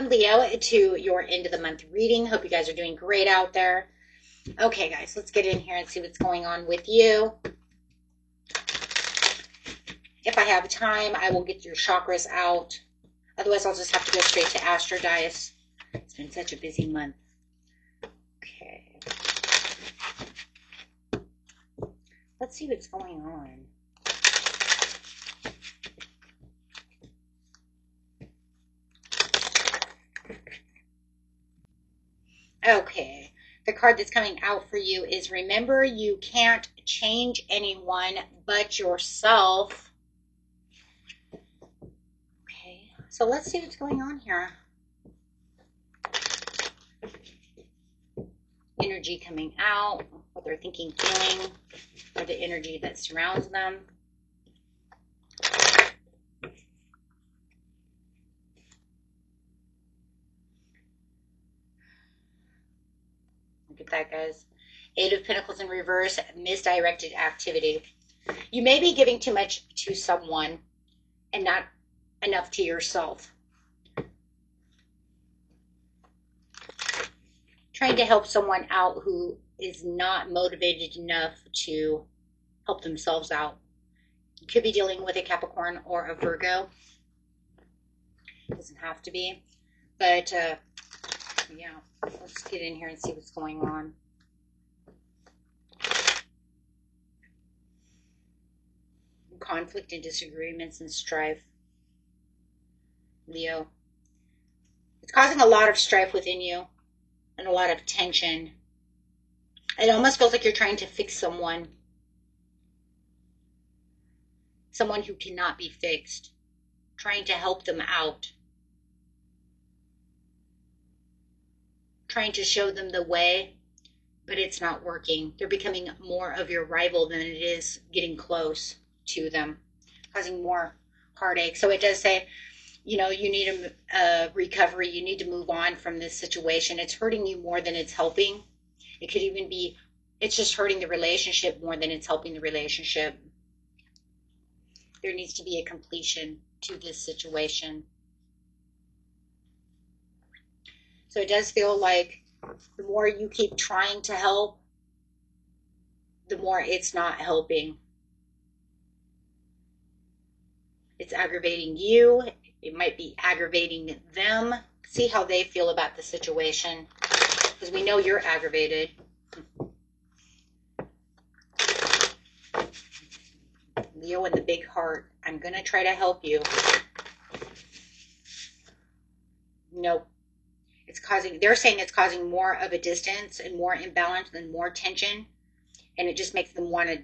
welcome, Leo, to your end of the month reading. Hope you guys are doing great out there. Okay, guys, let's get in here and see what's going on with you. If I have time, I will get your chakras out. Otherwise, I'll just have to go straight to Astro Dice. It's been such a busy month. Okay. Let's see what's going on. Okay, the card that's coming out for you is remember you can't change anyone but yourself. Okay, so let's see what's going on here. Energy coming out, what they're thinking, feeling, or the energy that surrounds them. Look at that, guys. Eight of Pentacles in reverse, misdirected activity. You may be giving too much to someone and not enough to yourself. Trying to help someone out who is not motivated enough to help themselves out. You could be dealing with a Capricorn or a Virgo. It doesn't have to be. But, yeah, let's get in here and see what's going on. Conflict and disagreements and strife. Leo. It's causing a lot of strife within you and a lot of tension. It almost feels like you're trying to fix someone. Someone who cannot be fixed. Trying to help them out. Trying to show them the way, but it's not working. They're becoming more of your rival than it is getting close to them, causing more heartache. So it does say, you know, you need a recovery. You need to move on from this situation. It's hurting you more than it's helping. It could even be, it's just hurting the relationship more than it's helping the relationship. There needs to be a completion to this situation. So it does feel like the more you keep trying to help, the more it's not helping. It's aggravating you. It might be aggravating them. See how they feel about the situation, because we know you're aggravated. Leo and the big heart. I'm going to try to help you. Nope. It's causing, they're saying it's causing more of a distance and more imbalance and more tension. And it just makes them want to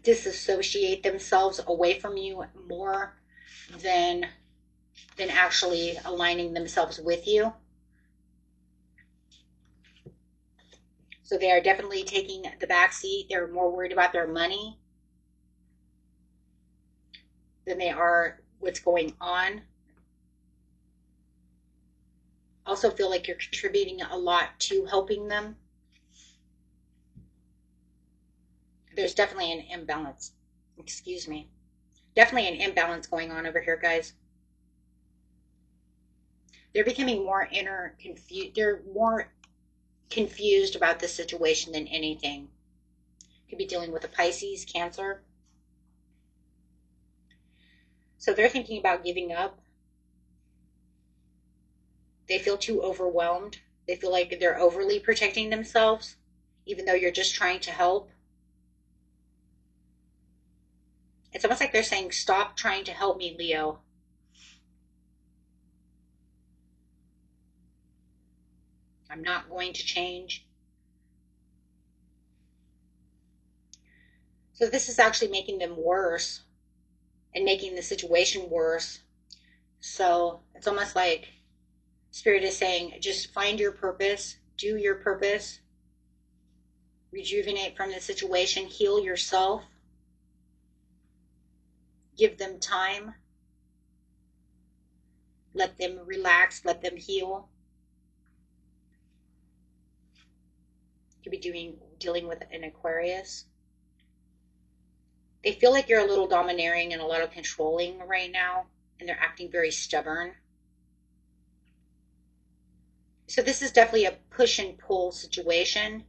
disassociate themselves away from you more than actually aligning themselves with you. So they are definitely taking the back seat. They're more worried about their money than they are what's going on. Also feel like you're contributing a lot to helping them. There's definitely an imbalance. Excuse me. Definitely an imbalance going on over here, guys. They're becoming more confused. They're more confused about the situation than anything. Could be dealing with a Pisces, Cancer. So they're thinking about giving up. They feel too overwhelmed. They feel like they're overly protecting themselves, even though you're just trying to help. It's almost like they're saying, stop trying to help me, Leo. I'm not going to change. So this is actually making them worse and making the situation worse. So it's almost like Spirit is saying, just find your purpose, do your purpose, rejuvenate from the situation, heal yourself, give them time, let them relax, let them heal. You could be dealing with an Aquarius. They feel like you're a little domineering and a lot of controlling right now, and they're acting very stubborn. So this is definitely a push and pull situation.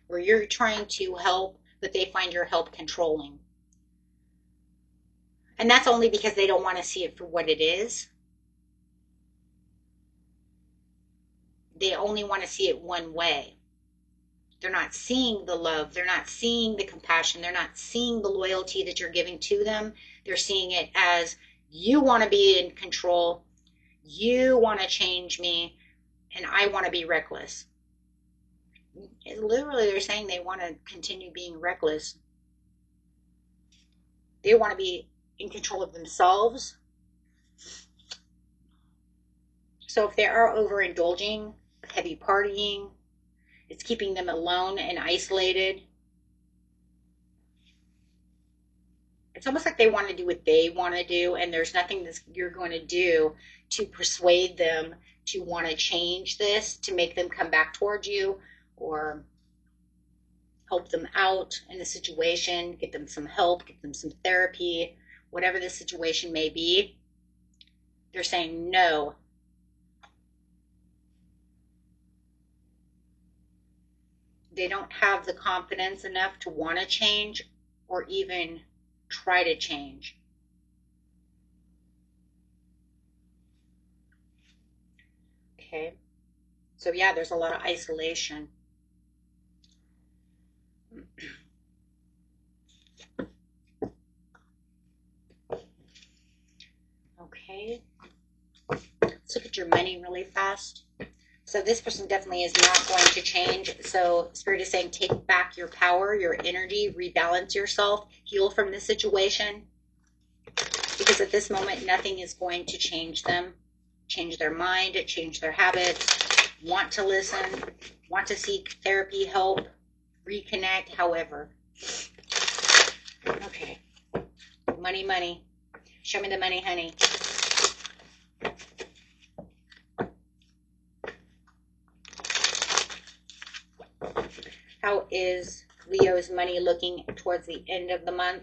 Where you're trying to help, but they find your help controlling. And that's only because they don't want to see it for what it is. They only want to see it one way. They're not seeing the love. They're not seeing the compassion. They're not seeing the loyalty that you're giving to them. They're seeing it as you want to be in control. You want to change me, and I want to be reckless. Literally, they're saying they want to continue being reckless. They want to be in control of themselves. So if they are overindulging, heavy partying, it's keeping them alone and isolated. It's almost like they want to do what they want to do, and there's nothing that you're going to do to persuade them to want to change this, to make them come back towards you, or help them out in the situation, get them some help, get them some therapy, whatever the situation may be. They're saying no. They don't have the confidence enough to want to change or even try to change. Okay. So yeah, there's a lot of isolation. Okay. Let's look at your money really fast. So this person definitely is not going to change. So Spirit is saying take back your power, your energy, rebalance yourself, heal from this situation. Because at this moment, nothing is going to change them, change their mind, change their habits, want to listen, want to seek therapy, help, reconnect, however. Okay. Money, money. Show me the money, honey. How is Leo's money looking towards the end of the month?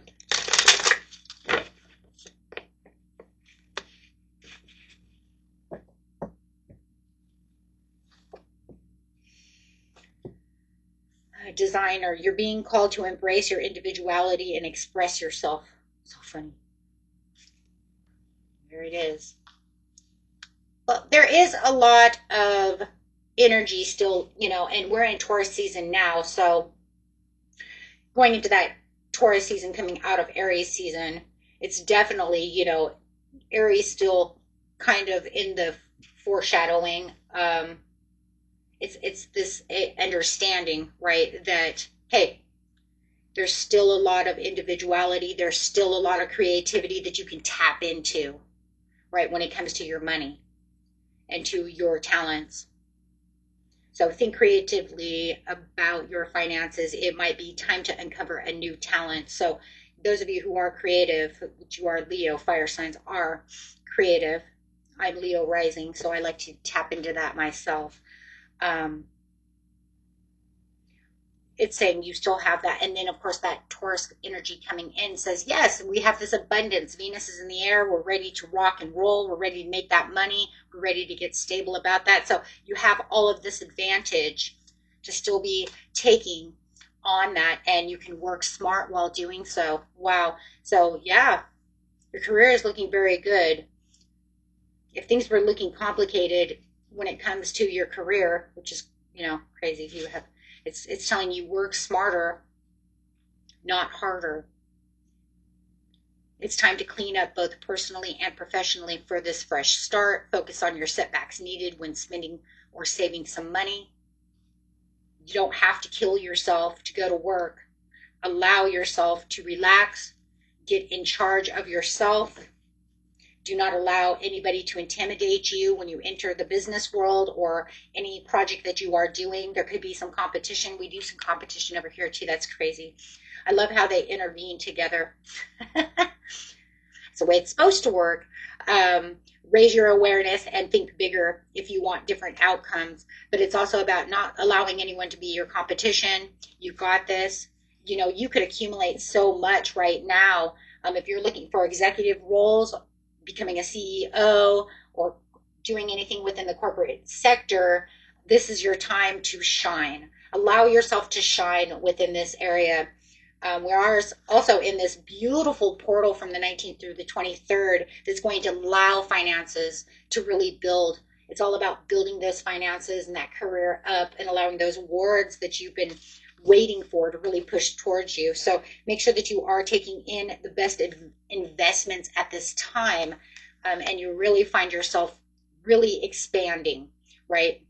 Designer, you're being called to embrace your individuality and express yourself. So funny. There it is. Well, there is a lot of energy still, and we're in Taurus season now. So going into that Taurus season, coming out of Aries season, it's definitely, Aries still kind of in the foreshadowing. It's this understanding, right? That, hey, there's still a lot of individuality. There's still a lot of creativity that you can tap into, right? When it comes to your money and to your talents. So think creatively about your finances. It might be time to uncover a new talent. So those of you who are creative, which you are Leo, fire signs are creative. I'm Leo rising, so I like to tap into that myself. It's saying you still have that. And then, of course, that Taurus energy coming in says, yes, we have this abundance. Venus is in the air. We're ready to rock and roll. We're ready to make that money. We're ready to get stable about that. So you have all of this advantage to still be taking on that, and you can work smart while doing so. Wow. So, yeah, your career is looking very good. If things were looking complicated when it comes to your career, which is, crazy, if you have it's telling you work smarter, not harder. It's time to clean up both personally and professionally for this fresh start. Focus on your setbacks needed when spending or saving some money. You don't have to kill yourself to go to work. Allow yourself to relax. Get in charge of yourself. Do not allow anybody to intimidate you when you enter the business world or any project that you are doing. There could be some competition. We do some competition over here too. That's crazy. I love how they intervene together. It's the way it's supposed to work. Raise your awareness and think bigger if you want different outcomes. But it's also about not allowing anyone to be your competition. You've got this. You could accumulate so much right now. If you're looking for executive roles, becoming a CEO or doing anything within the corporate sector, this is your time to shine. Allow yourself to shine within this area. We are also in this beautiful portal from the 19th through the 23rd that's going to allow finances to really build. It's all about building those finances and that career up and allowing those awards that you've been waiting for to really push towards you. So make sure that you are taking in the best investments at this time, and you really find yourself really expanding, right?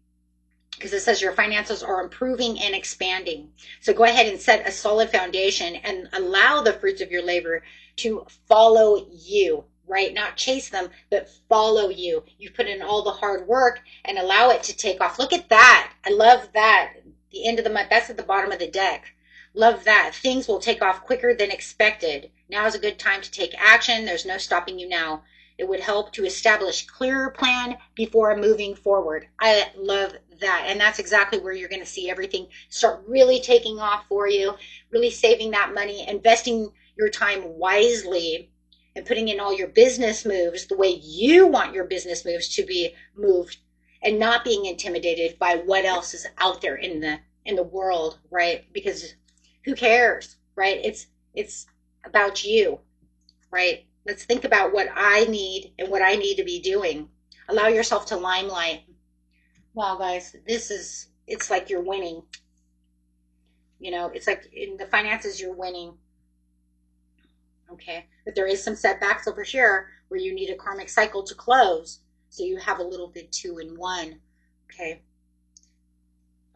Because it says your finances are improving and expanding. So go ahead and set a solid foundation and allow the fruits of your labor to follow you, right? Not chase them, but follow you. You put in all the hard work and allow it to take off. Look at that. I love that. The end of the month, that's at the bottom of the deck. Love that. Things will take off quicker than expected. Now is a good time to take action. There's no stopping you now. It would help to establish a clearer plan before moving forward. I love that. And that's exactly where you're going to see everything start really taking off for you, really saving that money, investing your time wisely, and putting in all your business moves the way you want your business moves to be moved, and not being intimidated by what else is out there in the world, right? Because who cares, right? It's about you, right? Let's think about what I need and what I need to be doing. Allow yourself to limelight. Wow, guys, it's like you're winning. It's like in the finances, you're winning. Okay. But there is some setbacks over here where you need a karmic cycle to close. So you have a little bit 2 in 1. Okay.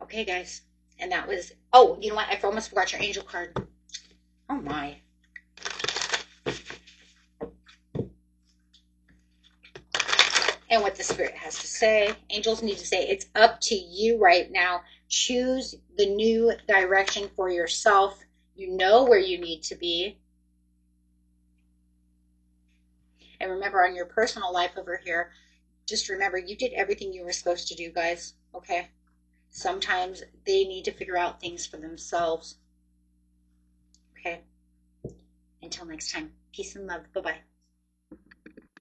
Okay, guys. And that was, oh, you know what? I almost forgot your angel card. Oh, my. And what the spirit has to say. Angels need to say, it's up to you right now. Choose the new direction for yourself. You know where you need to be. And remember, on your personal life over here, just remember, you did everything you were supposed to do, guys. Okay? Sometimes they need to figure out things for themselves. Okay? Until next time, peace and love. Bye-bye.